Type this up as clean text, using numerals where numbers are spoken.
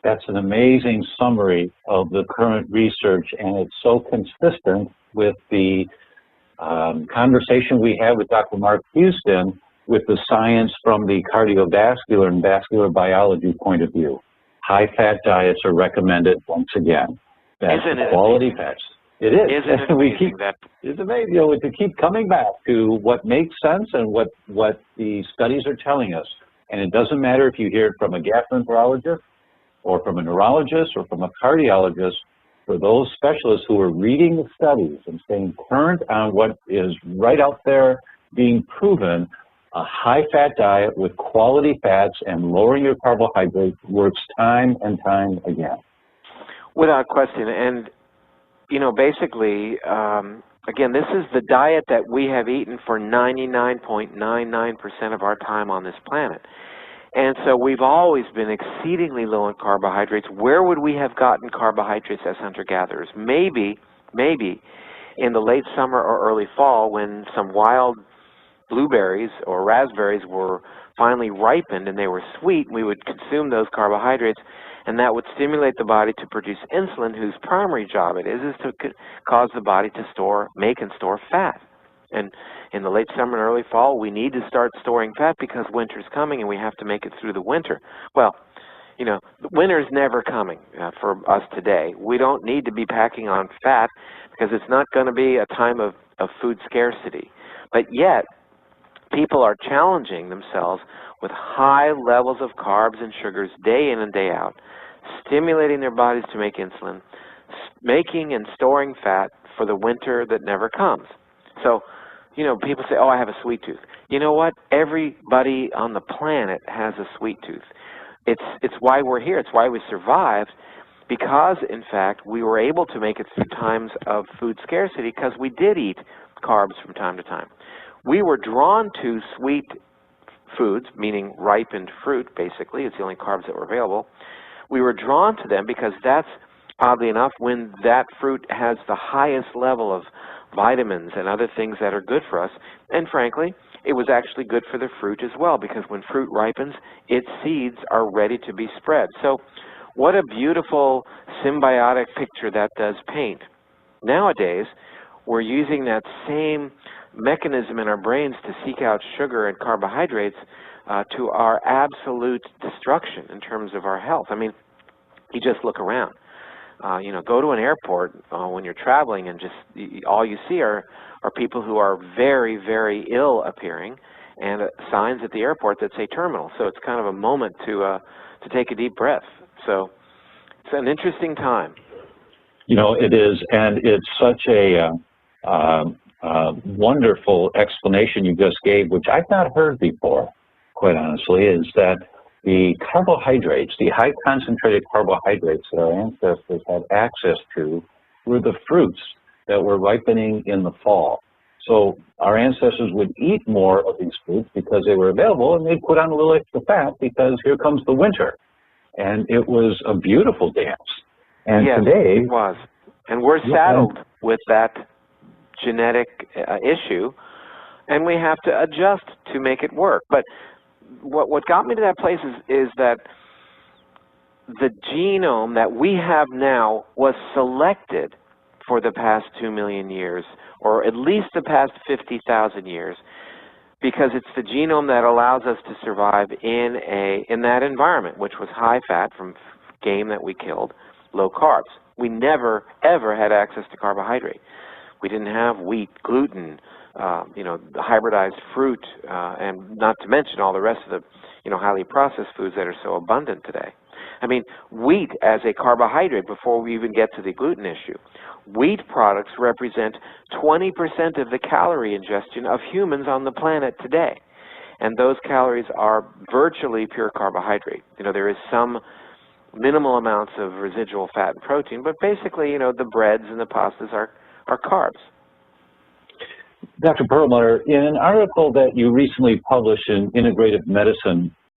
That's an amazing summary of the current research, and it's so consistent with the conversation we had with Dr. Mark Houston with the science from the cardiovascular and vascular biology point of view. High-fat diets are recommended once again. That's quality fats. It is. Isn't it amazing that? It's amazing, you know, to keep coming back to what makes sense and what the studies are telling us. And it doesn't matter if you hear it from a gastroenterologist or from a neurologist or from a cardiologist. For those specialists who are reading the studies and staying current on what is right out there being proven, a high-fat diet with quality fats and lowering your carbohydrates works time and time again. Without question. And, you know, basically, again, this is the diet that we have eaten for 99.99% of our time on this planet. And so we've always been exceedingly low in carbohydrates. Where would we have gotten carbohydrates as hunter-gatherers? Maybe in the late summer or early fall when some wild blueberries or raspberries were finally ripened and they were sweet, we would consume those carbohydrates, and that would stimulate the body to produce insulin, whose primary job it is to cause the body to make and store fat. And in the late summer and early fall, we need to start storing fat because winter's coming and we have to make it through the winter. Well, you know, winter's never coming for us today. We don't need to be packing on fat because it's not going to be a time of food scarcity. But yet, people are challenging themselves with high levels of carbs and sugars day in and day out, stimulating their bodies to make insulin, making and storing fat for the winter that never comes. So, you know, people say, oh, I have a sweet tooth. You know what? Everybody on the planet has a sweet tooth. It's why we're here. It's why we survived, because, in fact, we were able to make it through times of food scarcity because we did eat carbs from time to time. We were drawn to sweet foods, meaning ripened fruit, basically. It's the only carbs that were available. We were drawn to them because that's, oddly enough, when that fruit has the highest level of vitamins and other things that are good for us. And frankly, it was actually good for the fruit as well, because when fruit ripens, its seeds are ready to be spread. So what a beautiful symbiotic picture that does paint. Nowadays, we're using that same mechanism in our brains to seek out sugar and carbohydrates to our absolute destruction in terms of our health. I mean, you just look around. You know, go to an airport when you're traveling, and just all you see are people who are very, very ill appearing, and signs at the airport that say terminal. So it's kind of a moment to take a deep breath. So it's an interesting time. You know, it is, and it's such a wonderful explanation you just gave, which I've not heard before, quite honestly, is that the carbohydrates, the high concentrated carbohydrates that our ancestors had access to were the fruits that were ripening in the fall. So our ancestors would eat more of these fruits because they were available, and they'd put on a little extra fat because here comes the winter. And it was a beautiful dance. And yes, today... it was. And we're saddled with that genetic issue, and we have to adjust to make it work. But what got me to that place is that the genome that we have now was selected for the past 2 million years, or at least the past 50,000 years, because it's the genome that allows us to survive in that environment, which was high fat from game that we killed, low carbs. We never, ever had access to carbohydrate. We didn't have wheat, gluten, you know, the hybridized fruit, and not to mention all the rest of the, you know, highly processed foods that are so abundant today. I mean, wheat as a carbohydrate, before we even get to the gluten issue, wheat products represent 20% of the calorie ingestion of humans on the planet today. And those calories are virtually pure carbohydrate. You know, there is some minimal amounts of residual fat and protein, but basically, you know, the breads and the pastas are carbs. Dr. Perlmutter, in an article that you recently published in Integrative Medicine